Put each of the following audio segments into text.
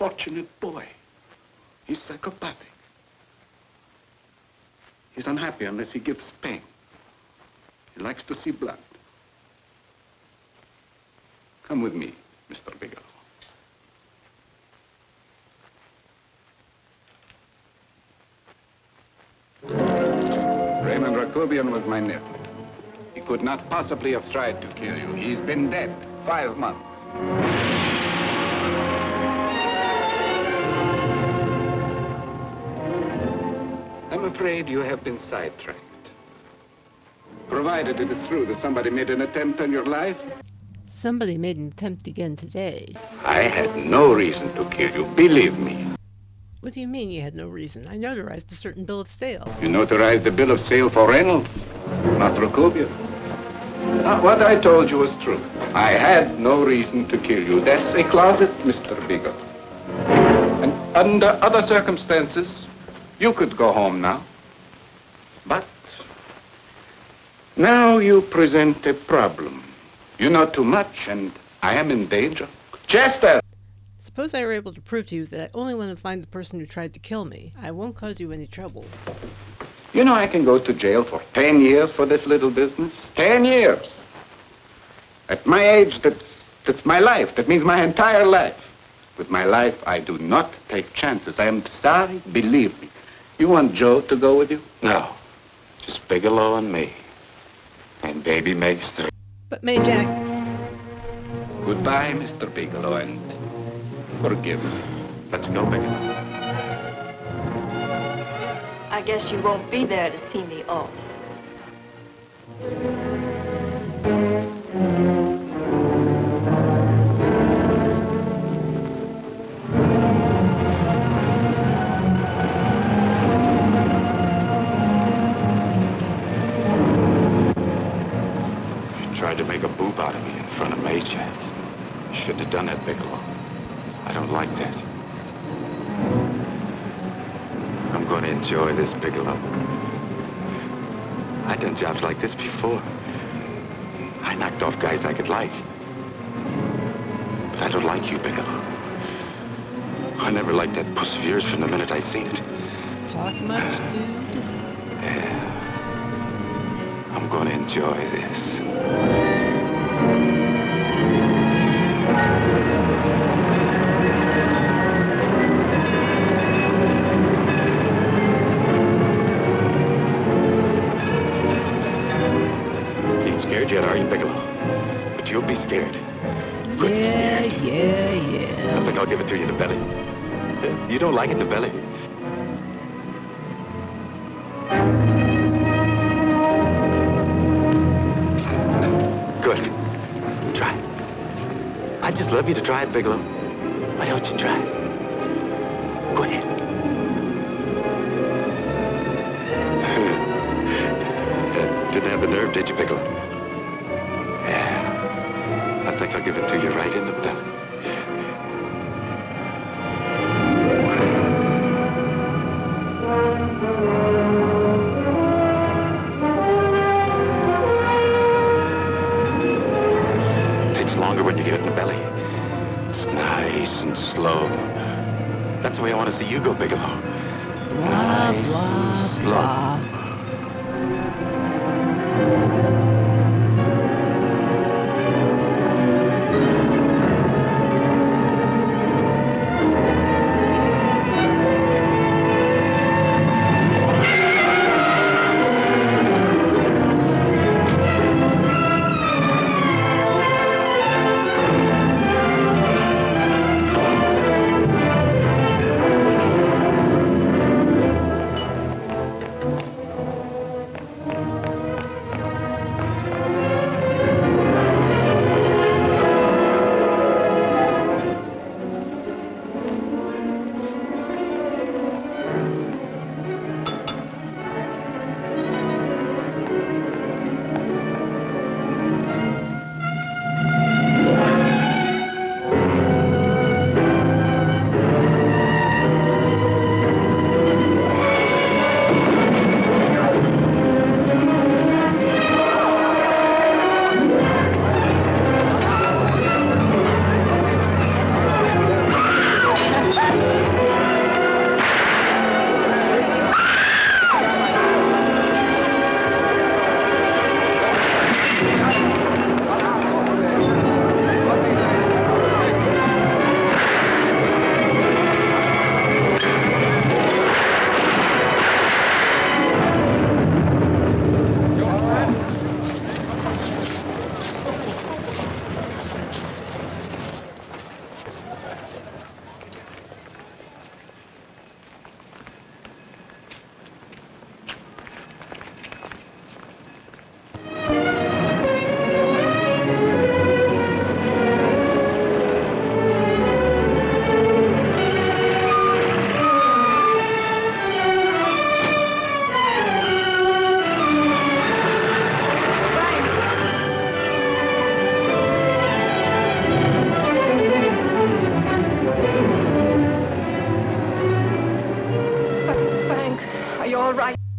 unfortunate boy. He's psychopathic. He's unhappy unless he gives pain. He likes to see blood. Come with me, Mr. Bigelow. Raymond Rakubian was my nephew. He could not possibly have tried to kill you. He's been dead 5 months. I'm afraid you have been sidetracked. Provided it is true that somebody made an attempt on your life. Somebody made an attempt again today. I had no reason to kill you, believe me. What do you mean you had no reason? I notarized a certain bill of sale. You notarized the bill of sale for Reynolds, not Rakubian. Now, what I told you was true. I had no reason to kill you. That's a closet, Mr. Bigelow. And under other circumstances, you could go home now. But now you present a problem. You know too much, and I am in danger. Chester! Suppose I were able to prove to you that I only want to find the person who tried to kill me. I won't cause you any trouble. You know I can go to jail for 10 years for this little business. 10 years. At my age, that's my life. That means my entire life. With my life, I do not take chances. I am sorry, believe me. You want Joe to go with you? No. Just Bigelow and me. And baby makes 3. But May Jack... Goodbye, Mr. Bigelow, and forgive me. Let's go, Bigelow. I guess you won't be there to see me off. Tried to make a boob out of me in front of Major. Shouldn't have done that, Bigelow. I don't like that. I'm going to enjoy this, Bigelow. I've done jobs like this before. I knocked off guys I could like. But I don't like you, Bigelow. I never liked that puss of yours from the minute I seen it. Talk much, dude? Yeah. I'm going to enjoy this. You ain't scared yet, are you, Bigelow? But you'll be scared. Good scared. Yeah. I think I'll give it to you in the belly. You don't like it in the belly? Good. Try it. I'd just love you to try it, Bigelow. Why don't you try it? Go ahead. Didn't have the nerve, did you, Bigelow? Yeah. I think I'll give it to you right in the belly. Longer when you get it in the belly. It's nice and slow. That's the way I want to see you go, Bigelow. Blah, Nice blah, and slow. blah.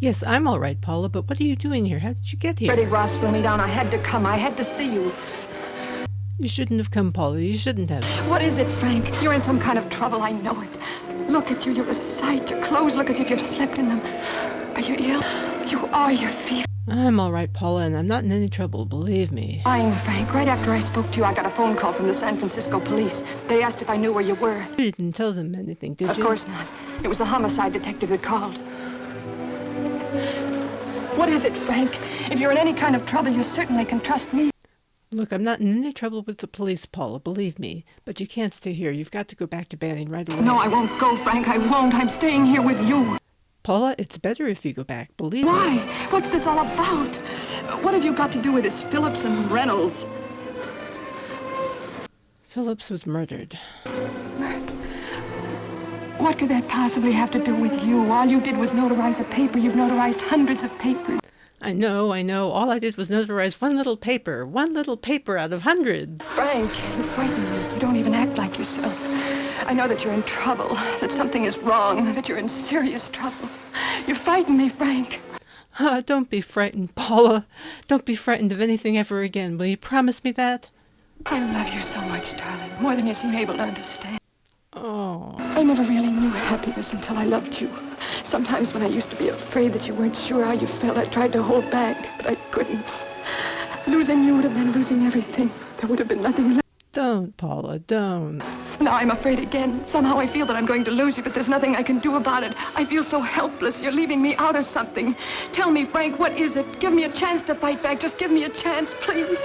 Yes, I'm all right, Paula, but what are you doing here? How did you get Freddie here? Ross threw me down. I had to come. I had to see you. You shouldn't have come, Paula. You shouldn't have. What is it, Frank? You're in some kind of trouble. I know it. Look at you. You're a sight. Your clothes look as if you've slept in them. Are you ill? You are. You're feverish. I'm all right, Paula, and I'm not in any trouble, believe me. Fine, Frank. Right after I spoke to you, I got a phone call from the San Francisco police. They asked if I knew where you were. You didn't tell them anything, did you? Of course not. It was the homicide detective that called. What is it, Frank? If you're in any kind of trouble, you certainly can trust me. Look, I'm not in any trouble with the police, Paula, believe me. But you can't stay here. You've got to go back to Banning right away. No, I won't go, Frank. I won't. I'm staying here with you. Paula, it's better if you go back, believe me. Why? What's this all about? What have you got to do with this Phillips and Reynolds? Phillips was murdered. What could that possibly have to do with you? All you did was notarize a paper. You've notarized hundreds of papers. I know. All I did was notarize one little paper out of hundreds. Frank, you frighten me. You don't even act like yourself. I know that you're in trouble, that something is wrong, that you're in serious trouble. You frighten me, Frank. Don't be frightened, Paula. Don't be frightened of anything ever again. Will you promise me that? I love you so much, darling, more than you seem able to understand. Oh. I never really knew happiness until I loved you. Sometimes when I used to be afraid that you weren't sure how you felt, I tried to hold back, but I couldn't. Losing you would have meant losing everything. There would have been nothing left. Don't, Paula, don't. Now I'm afraid again. Somehow I feel that I'm going to lose you, but there's nothing I can do about it. I feel so helpless. You're leaving me out of something. Tell me, Frank, what is it? Give me a chance to fight back. Just give me a chance, please.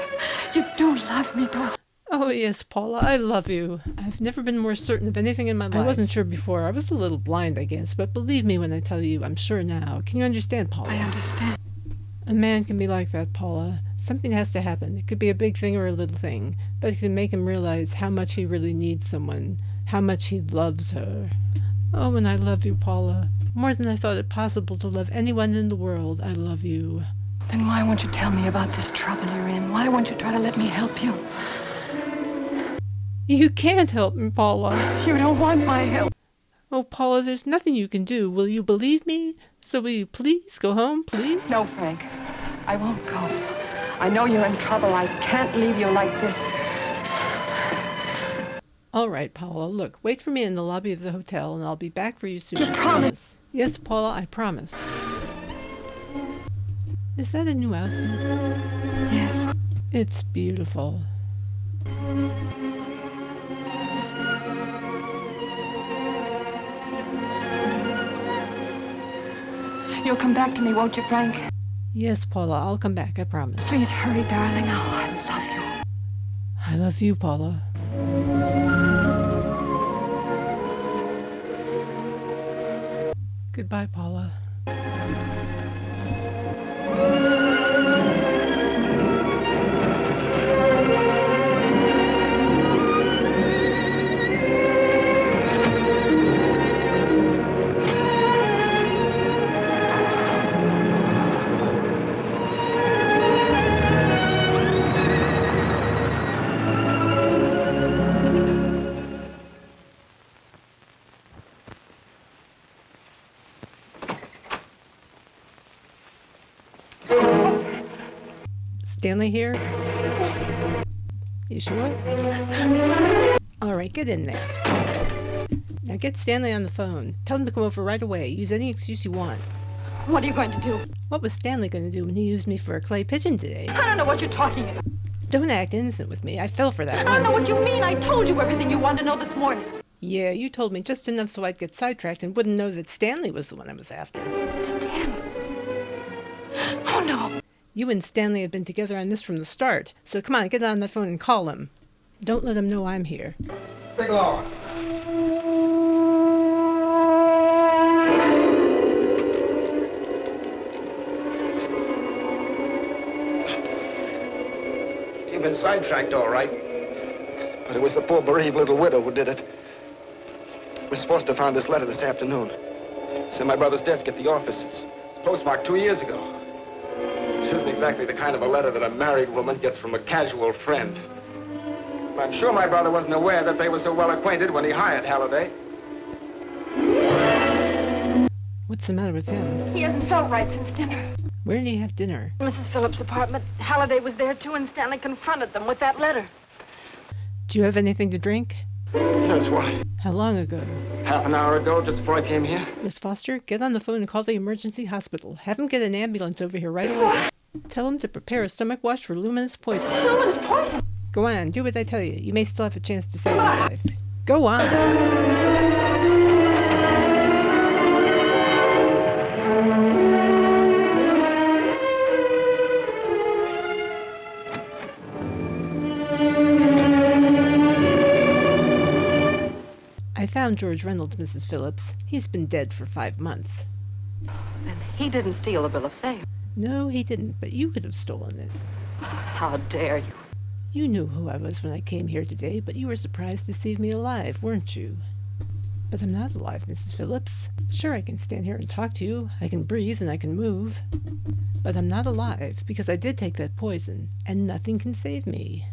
You do love me, don't you? Oh, yes, Paula, I love you. I've never been more certain of anything in my life. I wasn't sure before. I was a little blind, I guess, but believe me when I tell you, I'm sure now. Can you understand, Paula? I understand. A man can be like that, Paula. Something has to happen. It could be a big thing or a little thing, but it can make him realize how much he really needs someone, how much he loves her. Oh, and I love you, Paula. More than I thought it possible to love anyone in the world, I love you. Then why won't you tell me about this trouble you're in? Why won't you try to let me help you? You can't help me, Paula. You don't want my help. Oh, Paula, there's nothing you can do. Will you believe me? So will you please go home, please? No, Frank. I won't go. I know you're in trouble. I can't leave you like this. All right, Paula. Look, wait for me in the lobby of the hotel, and I'll be back for you soon. You promise? Yes, Paula, I promise. Is that a new outfit? Yes. It's beautiful. You'll come back to me, won't you, Frank? Yes, Paula, I'll come back, I promise. Please hurry, darling. Oh, I love you. I love you, Paula. Goodbye, Paula. Stanley here? You sure? All right, get in there. Now get Stanley on the phone. Tell him to come over right away. Use any excuse you want. What are you going to do? What was Stanley going to do when he used me for a clay pigeon today? I don't know what you're talking about. Don't act innocent with me. I fell for that I don't know once. what you mean. I told you everything you wanted to know this morning. Yeah, you told me just enough so I'd get sidetracked and wouldn't know that Stanley was the one I was after. Stanley. Oh, no. You and Stanley have been together on this from the start, so come on, get on the phone and call him. Don't let him know I'm here. Bigelow. You've been sidetracked, all right. But it was the poor bereaved little widow who did it. We're supposed to have found this letter this afternoon. It's in my brother's desk at the office. It's Postmarked 2 years ago. It isn't exactly the kind of a letter that a married woman gets from a casual friend. I'm sure my brother wasn't aware that they were so well acquainted when he hired Halliday. What's the matter with him? He hasn't felt right since dinner. Where did he have dinner? Mrs. Phillips' apartment. Halliday was there, too, and Stanley confronted them with that letter. Do you have anything to drink? Yes, why? How long ago? Half an hour ago, just before I came here. Miss Foster, get on the phone and call the emergency hospital. Have them get an ambulance over here right away. Tell them to prepare a stomach wash for luminous poison. Luminous poison? Go on, do what I tell you. You may still have a chance to save his life. Go on. I found George Reynolds, Mrs. Phillips. He's been dead for 5 months. And he didn't steal the bill of sale. No, he didn't, but you could have stolen it. How dare you? You knew who I was when I came here today, but you were surprised to see me alive, weren't you? But I'm not alive, Mrs. Phillips. Sure, I can stand here and talk to you. I can breathe and I can move. But I'm not alive because I did take that poison, and nothing can save me.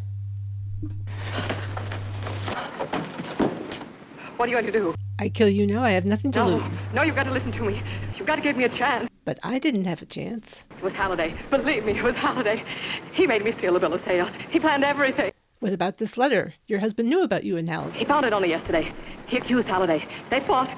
What are you going to do? I kill you now, I have nothing to lose. No, you've got to listen to me. You've got to give me a chance. But I didn't have a chance. It was Halliday. Believe me, it was Halliday. He made me steal the bill of sale. He planned everything. What about this letter? Your husband knew about you and Halliday. He found it only yesterday. He accused Halliday. They fought,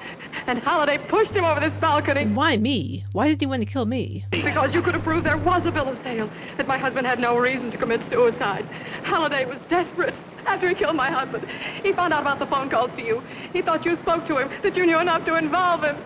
and Halliday pushed him over this balcony. And why me? Why did he want to kill me? Because you could have proved there was a bill of sale, that my husband had no reason to commit suicide. Halliday was desperate. After he killed my husband, he found out about the phone calls to you. He thought you spoke to him, that you knew enough to involve him.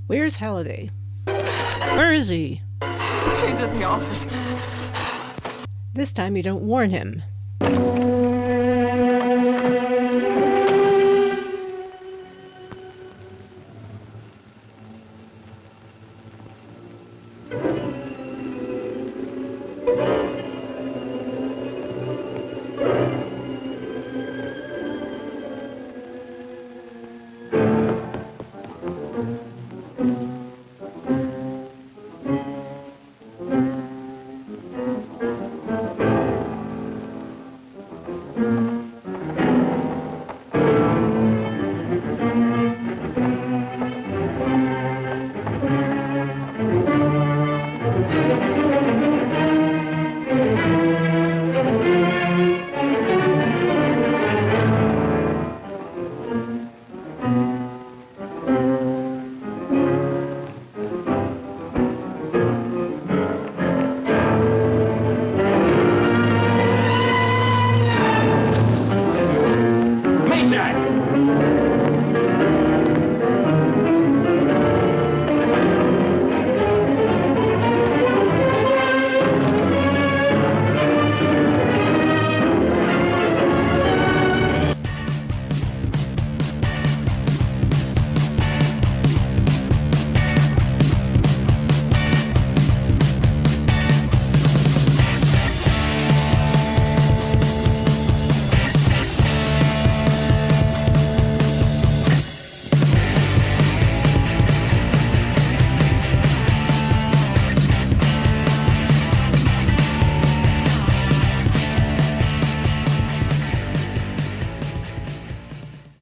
Where's Halliday? Where is he? He's in the office. This time you don't warn him.